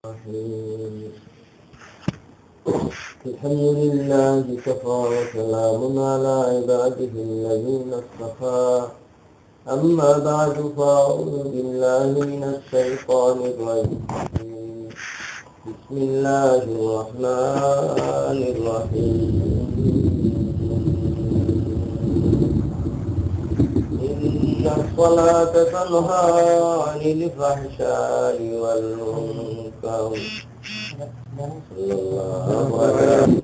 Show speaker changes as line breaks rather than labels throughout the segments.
الرحيم. الحمد لله كفى وسلام على عباده الذين اصطفى. أما بعد فأعوذ بالله من الشيطان الرجيم. بسم الله الرحمن الرحيم. إن الصلاة تنهى عن الفحشاء والمنكر. صلى الله عليه وسلم.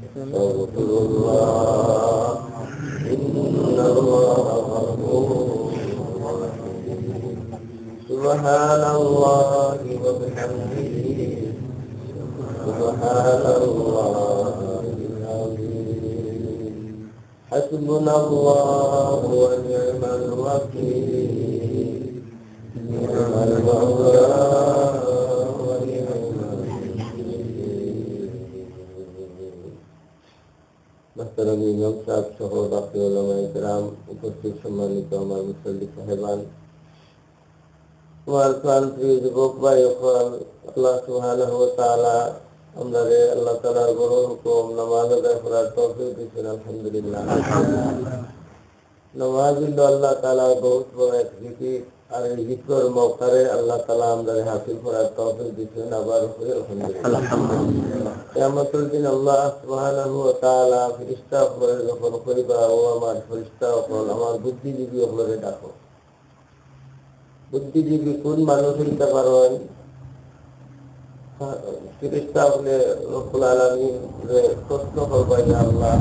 استغفر الله إن الله غفور رحيم. سبحان الله وبحمده سبحان الله العظيم. حسبنا الله ونعم الوكيل. نعم المولى ونعم محترم ইমাম সাহেব সহ বাকি উলামায়ে কেরাম, উপস্থিত সম্মানিত আমার মুসল্লি সাহেবান, আমার প্রাণপ্রিয় যুবক ভাই, আল্লাহ সুবহানাহু ওয়া তাআলা আমাদের আল্লাহ তাআলার বড় হুকুম নামাজ আদায় করার তৌফিক দিয়েছেন। আলহামদুলিল্লাহ। নামাজ হলো আল্লাহ তাআলার বহুত বড় এক জিকির, আর এই জিকিরের মওকারে আল্লাহ তাআলা আমাদের হাসিল করার তৌফিক দিয়েছেন। আবার আলহামদুলিল্লাহ। কিয়ামতের দিন আল্লাহ সুবহানাহু ওয়া তাআলা ফেরেশতা করে যখন কইবা, ও আমার ফেরেশতা সকল, আমার বুদ্ধিজীবী সকলকে ডাকো। বুদ্ধিজীবী কোন মানুষ হইতে পারেন? ফেরেশতা হলে রব্বুল আলামিন প্রশ্ন করবে, ইয়া আল্লাহ,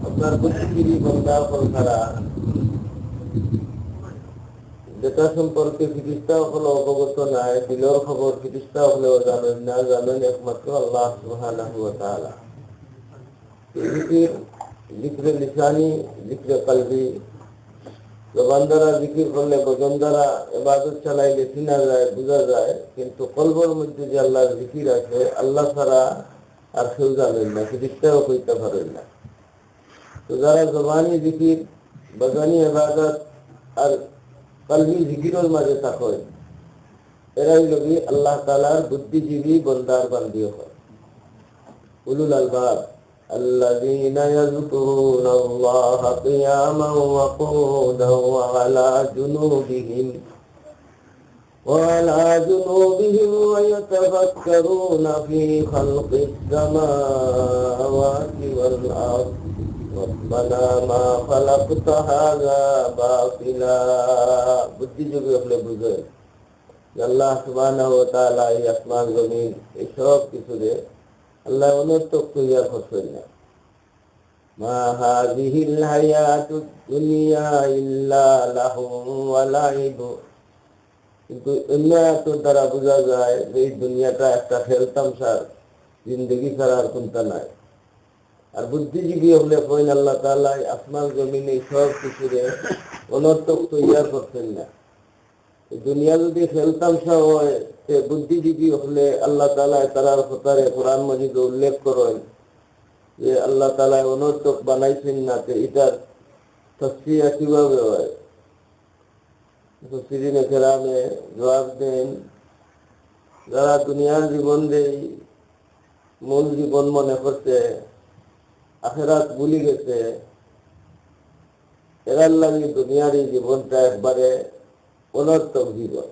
আপনার বুদ্ধিজীবী বান্দা সকল ছাড়া যেটা সম্পর্কে ফেরেশতা সকল অবগত নাই, দিলের খবর ফেরেশতা হলেও জানেন না, জানেন একমাত্র আল্লাহ সুবহানাহু ওয়া তাআলা। জিক্রে লিসানি, জিক্রে কলবি, জবান দ্বারা জিকির করলে, বদন দ্বারা ইবাদত চালাইলে চিনা যায়, বোঝা যায়, কিন্তু কলবের মধ্যে যে আল্লাহর জিকির আছে, আল্লাহ ছাড়া আর কেউ জানেন না, ফেরেশতাও কইতে পারেন না। তো যারা জবানি জিকির, বদানি ইবাদত আর কলবি জিকিরের মাঝে থাকে, এরাই লোকই আল্লাহ তাআলার বুদ্ধিজীবী বান্দার বান্দি হয়। উলুল আলবাব الذين يذكرون الله قياما وقعودا وعلى جنوبهم ويتفكرون في خلق السماوات والأرض ربنا ما خلقت هذا باطلا। বুদ্ধিজীবী হলে বুঝে আল্লাহ সুবহানাহু ওয়া তাআলা এই আসমান জমিন এই সব কিছুরে আল্লাহ অনর্থক তৈরি করছেন না। মা হাযিহিল হায়াতুদ দুনিয়া ইল্লা লাহুম ওয়া লাইব। কিন্তু এমনিত দ্বারা বোঝা যায় যে এই দুনিয়াটা একটা খেলতামশার জিন্দগি ছাড়া আর কোনটা নাই। আর বুদ্ধিজীবী হলে কইন আল্লাহ তাআলা আসমান জমিন এই সব কিছুরে অনর্থক তৈরি করছেন না। দুনিয়া যদি খেলতামশা হয়, সে বুদ্ধিজীবী হলে আল্লাহ তাআলা তার কথারে কোরআন মাজিদে উল্লেখ করেন যে আল্লাহ তাআলা অনর্থক বানাইছেন না, এটার তাফসীর কিভাবে হয়? মুফাসসিরিনে কেরামে জবাব দেন, যারা দুনিয়ার জীবন দেই মূল জীবন মনে করছে, আখিরাত ভুলে গেছে, এরার লাগে দুনিয়ার এই জীবনটা একবারে অনর্থক জীবন,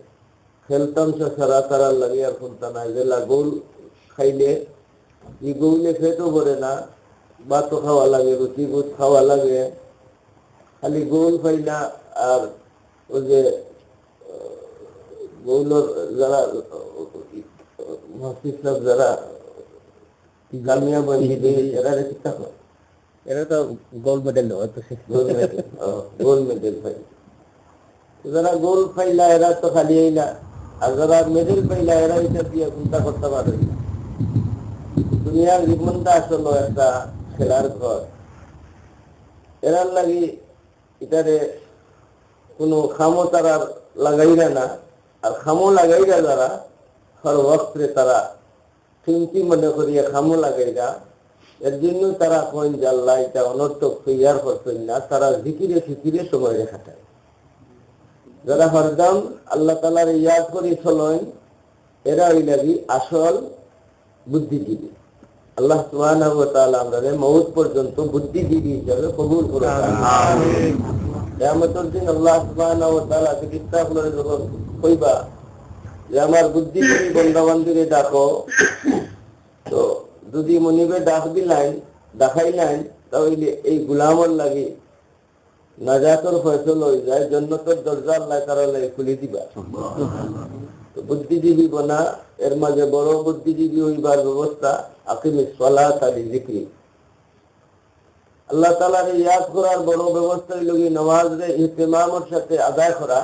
খেলতামশা ছাড়া তারার লাগে আর কোনটা নাই। যেলা গোল খাইলে এই গৌলে খেতেও পারে না, ভাতও খাওয়া লাগে, রুটি বুট খাওয়া লাগে, খালি গোল খাই না। আর ওই যে গৌলর যারা মস্তিষ্ক যারা গামিয়া বন্ধি এরা রেখে হয়, এরা তো গোল্ড মেডেল গোল্ড মেডেল পাই। যারা গোল পাইলা এরা তো খালি না, আর যারা মেডেল পাইলা এরা এটা দিয়ে চিন্তা করতে পারে। দুনিয়ার জীবনটা আসলে একটা খেলার ঘর, এরার লাগি এটারে কোনো খামো তারা লাগাইরা না, আর খামো লাগাইরা যারা সর্বস্ত্রে তারা চিন্তি মনে করিয়া খামো লাগাইরা এর জন্য তারা কইন যে আল্লাহ এটা অনর্থক তৈয়ার করছেন না, তারা জিকিরে ফিকিরে সময় খাটায়। যারা হরদম আল্লাহ তাআলার ইয়াদ করে চলেন এরা ওই লাগি আসল বুদ্ধিজীবী। আল্লাহ সুবহানাহু ওয়া তাআলা আমাদের মওত পর্যন্ত বুদ্ধিজীবী হিসেবে কবুল করে আমিন। কিয়ামতের দিন আল্লাহ সুবহানাহু ওয়া তাআলা কিতাব করে যখন কইবা যে আমার বুদ্ধিজীবী বান্দা-বান্দীরে ডাকো, তো যদি মনিবে ডাক দিলেন দেখাইলেন তাহলে এই গোলামর লাগি নাজাতের ফয়সালা হয়ে যায়, জান্নাতের দরজা আল্লাহ তাআলা লাগি খুলে দিবা। তো বুদ্ধিজীবী বনা এর মাঝে বড় বুদ্ধিজীবী হইবার ব্যবস্থা আকিমিস সালাতা লিযিকরি। আল্লাহ তাআলার ইয়াদ করার বড় ব্যবস্থা হইল নামাজে ইহতিমামের সাথে আদায় করা।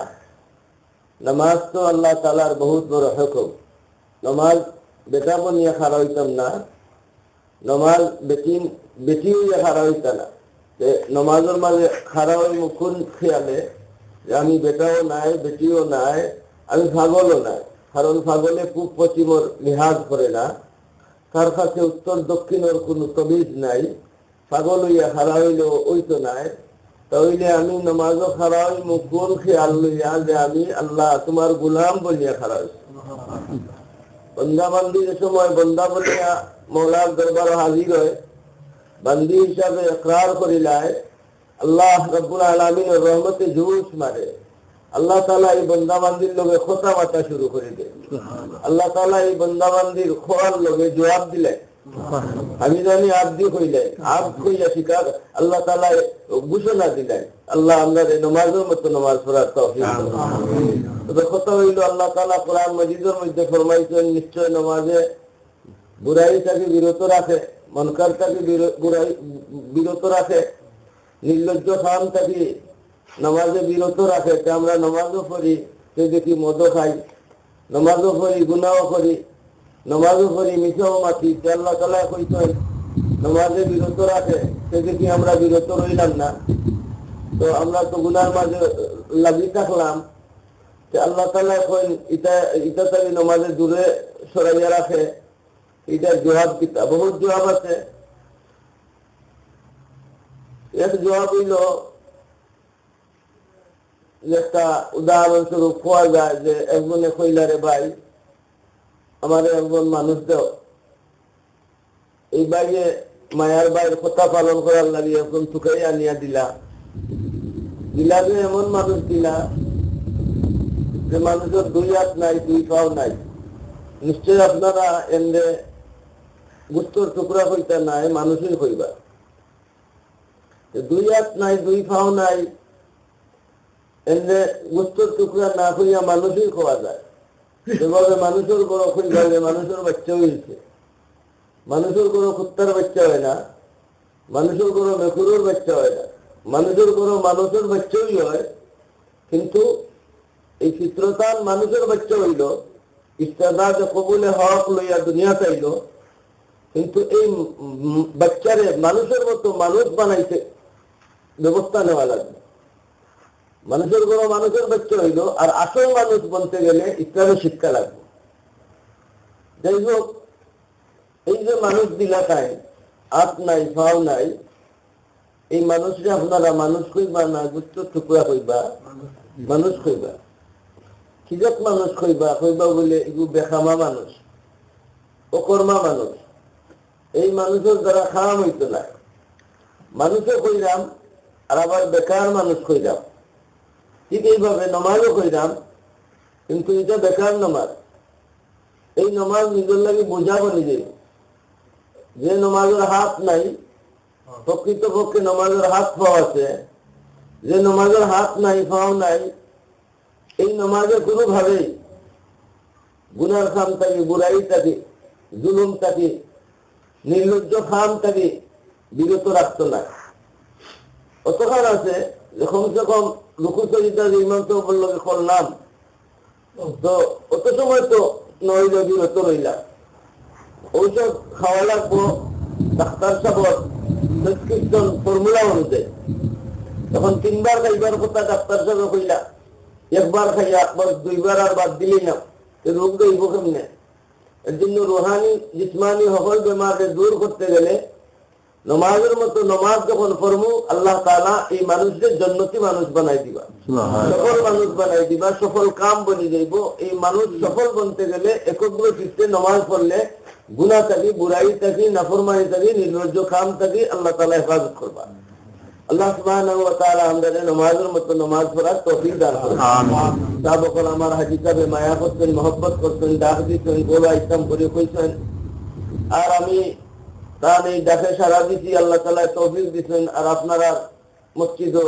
নামাজ তো আল্লাহ তাআলার বহুত বড় হুকুম। নামাজ বেটা বনিয়া খাড়া হইতাম না, নামাজ বেটি হইয়া খাড়া হইতা না। নামাজের মাঝে খাড়া হই মুখুন খেয়ালে যে আমি বেটাও নাই বেটিও নাই আমি পাগলও নাই, কারণ পাগলে পূব পশ্চিমর লিহাজ করে না, তার কাছে উত্তর দক্ষিণের কোনো তবিজ নাই, পাগল হইয়া খাড়া হইলেও ওই তো নাই। তাহলে আমি নামাজও খাড়া হই মুখুন খেয়াল লইয়া যে আমি আল্লাহ তোমার গোলাম বলিয়া খাড়া হইছি। বন্দাবান্দির সময় বন্দা বলিয়া মৌলার দরবার হাজির হয়, বান্দি হিসাবে ইকরার করিলায়, আল্লাহ রাব্বুল আলামিনের রহমতে জুস মারে। আল্লাহ তাআলা এই বন্দাবান্দির লগে কথা বার্তা শুরু করে দেয়। আল্লাহ তাআলা এই বন্দাবান্দির খোয়ার লগে জবাব দিলেন, আমি জানি আব্দি কইলেন, আব কইয়া শিকার আল্লাহ তাআলা ঘোষণা দিলেন। আল্লাহ আমাদের নামাজের মতো নামাজ পড়ার তৌফিক দান করুন। তবে কথা হইল আল্লাহ তাআলা কোরআন মাজিদের মধ্যে ফরমাইছেন নিশ্চয় নামাজে বুরাই থেকে বিরত রাখে, মনকার থেকে বিরত রাখে, নির্লজ্জ খান থেকে নামাজে বিরত রাখে। আমরা নামাজও পড়ি, সে দেখি মদও খাই, নামাজও পড়ি গুনাহও করি, নামাজও পড়ি মিছাও মাতি। আল্লাহ তাআলা কইছেন নামাজে বিরত রাখে, সে দেখি আমরা বিরত রইলাম না। তো আমরা তো গুনার মাঝে লাগি থাকলাম। আল্লাহ তাআলা কইন এটা থেকে নামাজে দূরে সরাইয়া রাখে। এটা জবাব দিতা বহুত জবাব আছে। এক জবাব হইল একটা উদাহরণস্বরূপ পাওয়া যায় যে একজনে কইলারে ভাই আমার একজন মানুষ দেও, এই বাইরে মায়ার বাইর কথা পালন করার লাগে এখন চুকাই আনিয়া দিলা যে এমন মানুষ দিলা যে মানুষের দুই হাত নাই দুই পাও নাই। নিশ্চয় আপনারা এমনি গুস্তর টুকরা হইতে নাই মানুষই হইবা। দুই হাত নাই দুই পাও নাই এমনি গুস্তর টুকরা না হইয়া মানুষই খাওয়া যায়। এভাবে মানুষের গরো খুঁজবা মানুষের বাচ্চা হয়েছে, মানুষের গরো কুত্তার বাচ্চা হয় না, মানুষের গরো মেকুরের বাচ্চা হয় না, মানুষের গরো মানুষের বাচ্চাই হয়। কিন্তু এই চিত্রতান মানুষের বাচ্চা হইল, ইস্তেদাদ কবুলে হক লইয়া দুনিয়া চাইল, কিন্তু এই বাচ্চারে মানুষের মতো মানুষ বানাইতে ব্যবস্থা নেওয়া লাগবে। মানুষের গরো মানুষের বাচ্চা হইল, আর আসল মানুষ বলতে গেলে ইসলামের শিক্ষা লাগবে। যাই হোক, এই যে মানুষ দিলা খায়, হাত নাই পাও নাই, এই মানুষরা আপনারা মানুষ কইবা না গুচ্ছ টুকরা কইবা মানুষ কইবা। কিজত মানুষ কইবা বলে এগুলো বেখামা মানুষ, অকর্মা মানুষ। এই মানুষের দ্বারা খাওয়া হইতো না। মানুষও কইরাম আর আবার বেকার মানুষ কইরাম। ঠিক এইভাবে নমাজও কইরাম, কিন্তু এটা বেকার নমাজ। এই নমাজ নিজের লাগে বোঝা করে যাই। যে নমাজের হাত নাই, প্রকৃতপক্ষে নমাজের হাত পাওয়া আছে, যে নমাজের হাত নাই পাও নাই, এই নমাজে কোনোভাবেই গুনার খাম থাকি, বুড়াই থাকি, জুলুম থাকি, নির্লজ্জ খাম থাকি বিরত রাখতো না। অতখান আছে যে কমসে কম লুকুচরিতা ইমাম তো বললো করলাম, তো অত সময় তো নইল বিরত রইলাম। ঔষধ খাওয়া লাগবো ডাক্তার সাহেব প্রেসক্রিপশন ফর্মুলা অনুযায়ী। তখন 3 বার খাইবার কথা ডাক্তার সাহেব কইলা, একবার খাইয়া একবার 2 বার আর বাদ দিলেই না, রোগ দইব কেমনে? এর জন্য রুহানি জিসমানি সকল বেমারকে দূর করতে গেলে নমাজের মতো নমাজ যখন পড়বো আল্লাহ তাআলা এই মানুষদের জান্নাতি মানুষ বানাই দিবা, সফল মানুষ বানাই দিবা, সফল কাম বনে যাইব। এই মানুষ সফল বনতে গেলে একগ্র চিত্তে নমাজ পড়লে গুনাহ থাকি, বুরাই থাকি, নাফরমানি থাকি, নির্লজ্জ কাম থাকি আল্লাহ তাআলা হেফাজত করবা। আল্লাহ সুবহানাহু ওয়া তাআলা আমাদের নামাজের মতো নামাজ পড়ার তৌফিক দান করুন। আমিন। সাবকল আমার হাজী সাহেব মায়া করতেন, মহব্বত করতেন, ডাক দিতেন, গোলা ইসলাম করে কইছেন। আর আমি তার এই ডাকে সারা দিছি, আল্লাহ তাআলা তৌফিক দিছেন। আর আপনারা মসজিদও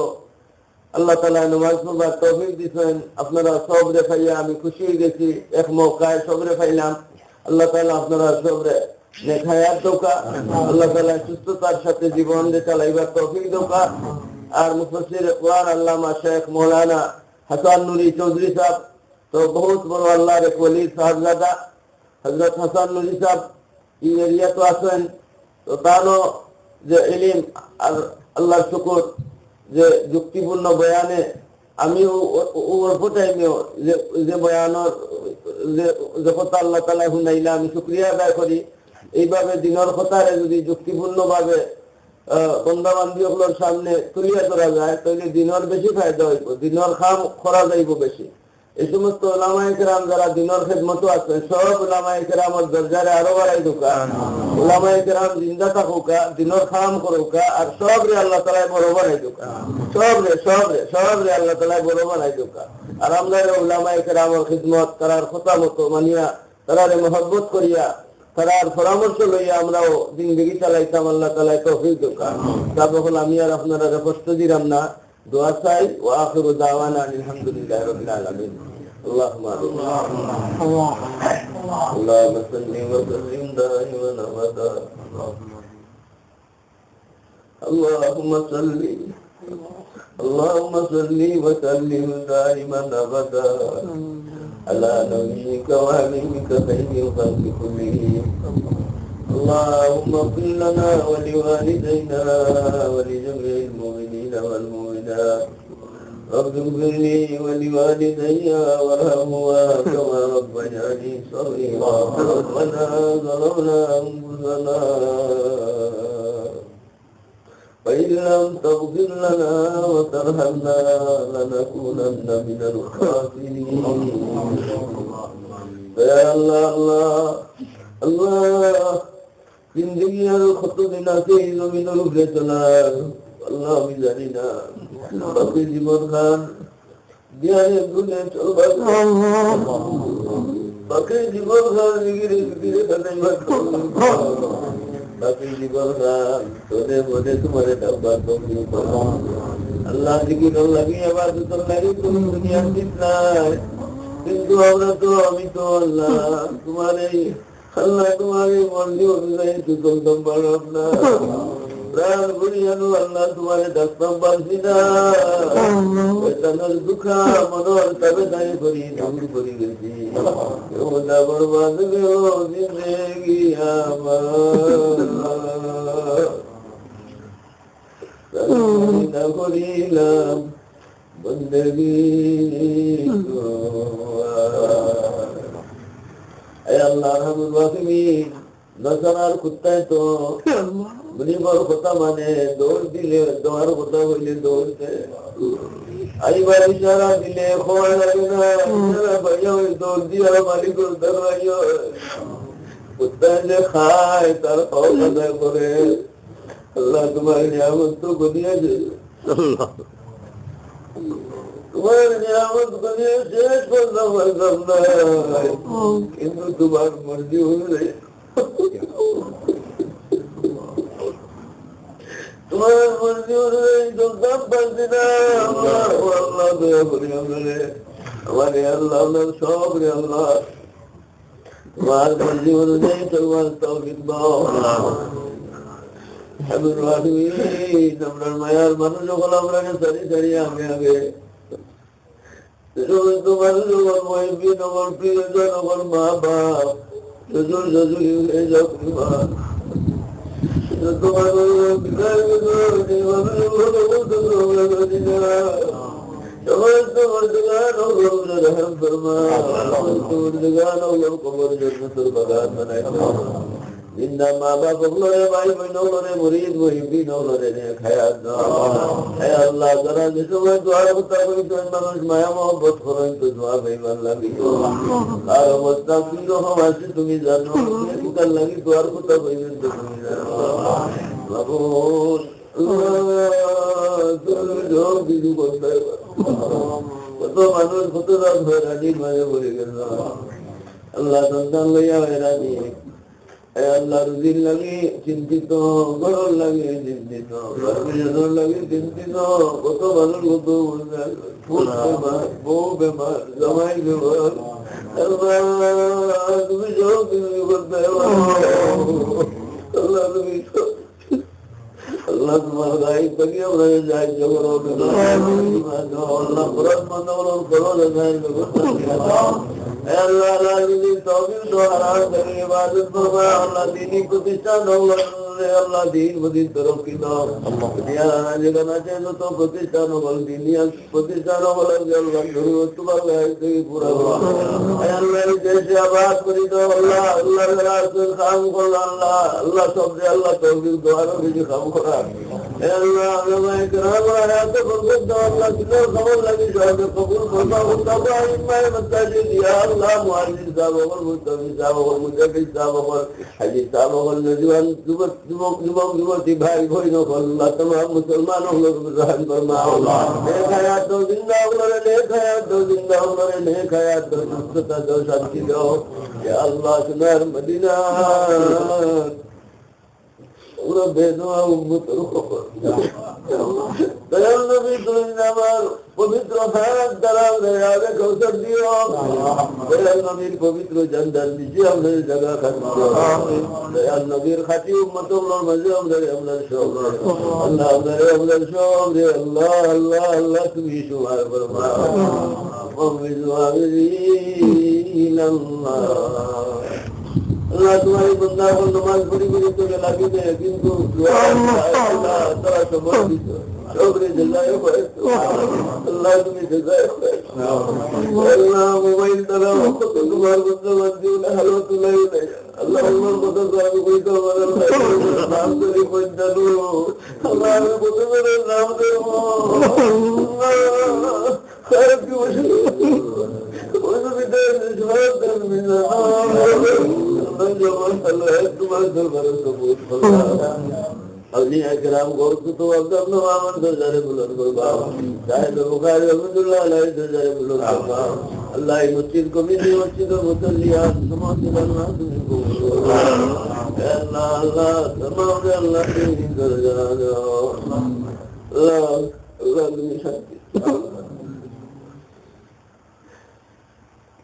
আল্লাহ তাআলা নামাজ পড়বার তৌফিক দিছেন। আপনারা সবরে পাইয়া আমি খুশি হয়ে গেছি। এক মৌকায় সবরে পাইলাম। আল্লাহ তাআলা আপনারা সবরে নেখায়াত দোকা, আল্লাহ তাআলা সুস্থতার সাথে জীবন দিয়ে চালাইবার তৌফিক দোকা। আর মুফাসসির কুরআন আল্লামা শেখ মৌলানা হাসান নুরি চৌধুরী সাহেব তো বহুত বড় আল্লাহর এক ওলি সাহেবজাদা হযরত হাসান নুরি সাহেব এই এরিয়া তো আছেন। তো তারও যে ইলম আর আল্লাহর শুকর যে যুক্তিপূর্ণ বয়ানে আমি অল্প টাইমেও যে বয়ানের যে কথা আল্লাহ তাআলা শুনাইলা আমি শুকরিয়া আদায় করি। এইভাবে দিনের কথারে যদি যুক্তিপূর্ণ ভাবে বন্দাবান্ধীগুলোর সামনে তুলিয়া ধরা যায় তাহলে দিনের বেশি ফায়দা হইব, দিনের খাম করা যাইব বেশি। এই সমস্ত উলামায়ে কেরাম যারা দিনের খেদমত আছে সব উলামায়ে কেরামের দরজারে আরো বাড়াই দোকা, উলামায়ে কেরাম জিন্দা থাকুকা, দিনের খাম করুকা, আর সবরে আল্লাহ তাআলা বড় বানাই দোকা, সবরে আল্লাহ তাআলা বড় বানাই দোকা। আর আমরা উলামায়ে কেরামের খিদমত করার কথা মতো মানিয়া তারারে মহব্বত করিয়া তারার পরামর্শ লইয়া আমরাও জিন্দেগি চালাইতাম। আল্লাহ তাআলা তৌফিক দোকা। তারপর আমি আর আপনারা কষ্ট দিলাম না, দোয়া চাই। ওয়া আখিরু দাওয়ানা আলহামদুলিল্লাহি রাব্বিল আলামিন। আল্লাহুম্মা আল্লাহুম্মা সাল্লি ওয়া সাল্লিম দাইমান আবাদা আল্লাহুম্মা সাল্লি ওয়া সাল্লিম দাইমান আবাদা على نبيك وحبيبك سيد الخلق كلهم. اللهم اغفر لنا ولوالدينا ولجميع المؤمنين والمؤمنات. رب اغفر لي ولوالدي وارحمهما كما ربياني صغيرا. ربنا ظلمنا انفسنا وإن لم تغفر لنا وترحمنا لنكونن من الخاسرين. يا الله الله जिंदगी और खुतुबिना से ज़मीन उठे चला अल्लाह भी जानिना बाकी जीवन खान दिया है दुनिया चल बाकी जीवन खान निगिरे करने मत बाकी जीवन खान सोने बोले तुम्हारे डब्बा तो नहीं पड़ा अल्लाह जिक्र अल्लाह की इबादत अल्लाह की तुम दुनिया जितना किंतु औरत तो अभी तो अल्लाह तुम्हारे अल्लाह तुम्हारी मर्जी অনুযায়ী তুই দম अपना প্রাণ গুরিয়ানো আল্লাহ তোমারে দস্তম বাসিনা বেতনের দুঃখা মনোর তবে দায় করি দূর করি গেছি ওদা বরবাদ গেল জিন্দেগি আমার না করিলাম বন্দেগি আল্লাহ রহমুল রাহিমিন নজরার কুত্তায় তো মুনিবর কথা মানে দৌড় দিলে দোয়ার কথা হইলে দৌড়তে আইবার ইশারা দিলে খোয়া লাগে না ইশারা ভাইয়া ওই দৌড় দিয়া মালিকুর দরবাইয়া কুত্তায় যে খায় তার খাওয়া করে আল্লাহ তোমার নিয়ামত তো গদিয়েছে তোমার নিয়ামত গদিয়ে শেষ করতে পারতাম না কিন্তু তোমার মর্জি হলে তোমার মর্জি অনুযায়ী চলতাম পারছি না আল্লাহ দয়া করি আমার আল্লাহ সব রে আল্লাহ তোমার মর্জি অনুযায়ী চলবার তৌফিক দাও। আপনার মায়ার মানুষ যখন আপনাকে সারি সারি আগে আগে সমস্ত মানুষ যখন মহিবী নগর প্রিয়জন নগর মা বাপ শ্বশুর শ্বশুরি হয়ে যাও তোমার समस्त वर्तमान और रहम फरमा, समस्त वर्तमान और कब्र जन्नत और बगान बनाए जिंदा माँ बाप लोरे भाई बहनों लोरे मुरीद मुहिबीन लोरे ने खयाल दो ऐ अल्लाह जरा जिसमें दुआ करता कोई तो मनोज माया मोहब्बत करो तो दुआ बेईमान लगी और मुस्तकीम हो वासी तुम्हें जानो ये कर लगी दुआ को तो बेईमान तो तुम्हें जानो मकबूल तो जो बिजू करता है तो मनोज खुद रात भर राजी माया बोले करना अल्लाह संतान लिया है राजी अल्लाह रुज़ी लगी चिंतित गड़ो लगे चिंतित गर्भजनों लगे चिंतित कत बालर कत बो बेमार जमाई बेमार अल्लाह तुम्हें जो करते हो अल्लाह तुम्हें अल्लाह तुम्हारा गाइड करिए और जाए जो करो अल्लाह पुरान मंदों करो लगाए अल्लाह राजी तौफीक दो हराम करिए इबादत फरमा अल्लाह दीनी प्रतिष्ठान हो अल्लाह दीन बदीन तरक्की दो दुनिया आना जगह ना चाहिए तो प्रतिष्ठान हो दुनिया प्रतिष्ठान हो अल्लाह गुरु तुम्हारा गाइड पूरा हुआ अल्लाह जैसे आबाद करी दो अल्लाह अल्लाह रास्ते काम करो अल्लाह अल्लाह सब अल्लाह तौफीक दो हराम भी काम करा अल्लाह हमें कराम आया तो बरकत दो अल्लाह कितने खबर लगी जो कबूल फरमा होता है मैं मस्जिद दिया अल्लाह मुअल्लिम साहब और मुस्तफी साहब और मुदब्बिर साहब और हाजी साहब और नौजवान युवती भाई बहनों को अल्लाह तमाम मुसलमानों को रहम फरमा नेक हयात दो जिंदा उन्होंने नेक हयात दो जिंदा उन्होंने नेक हयात दो सुखता दो शांति दो या अल्लाह सुनार मदीना पूरा बेदुआ उम्मत दयाल नबी दुनियावर पवित्र हाथ दराज दयाल कौशल दियो दयाल नबी पवित्र जंदल दीजिए हमने जगह खाती दयाल नबी खाती उम्मतों लोग मजे हमने हमने शौक अल्लाह हमने शौक दे अल्लाह अल्लाह अल्लाह तुम्ही शुमार फरमा अल्लाह तुम्हारी बंदा को नमाज पढ़ी पढ़ी तो लगी दे किंतु अल्लाह तेरा समझ शोकरे जजाए अल्लाह तुम्हें जजाए अल्लाह मोबाइल तेरा तो तुम्हारे बंदा बंदी ने हलवत नहीं अल्लाह उमर को तो कोई तो नाम तेरी बंदा लो अल्लाह को तो मेरे नाम दे खैर की अल्लाह इकराम को तो अब्दुल नवामन दरजारे बुलंद फरमा शायद बुखारी रहमतुल्लाह अलैहि दरजारे बुलंद फरमा अल्लाह मस्जिद को भी मस्जिद और मुसल्लियात तमाम जगह तुमको अल्लाह अल्लाह तमाम अल्लाह की दरजा अल्लाह अल्लाह की शक्ति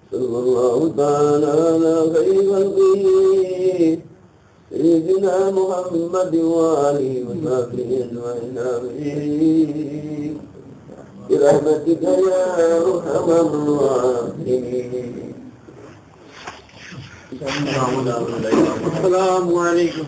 सल्लल्लाहु ताला अलैहि वसल्लम سيدنا محمد وآله وصحبه أجمعين آمين برحمتك يا أرحم الراحمين السلام عليكم.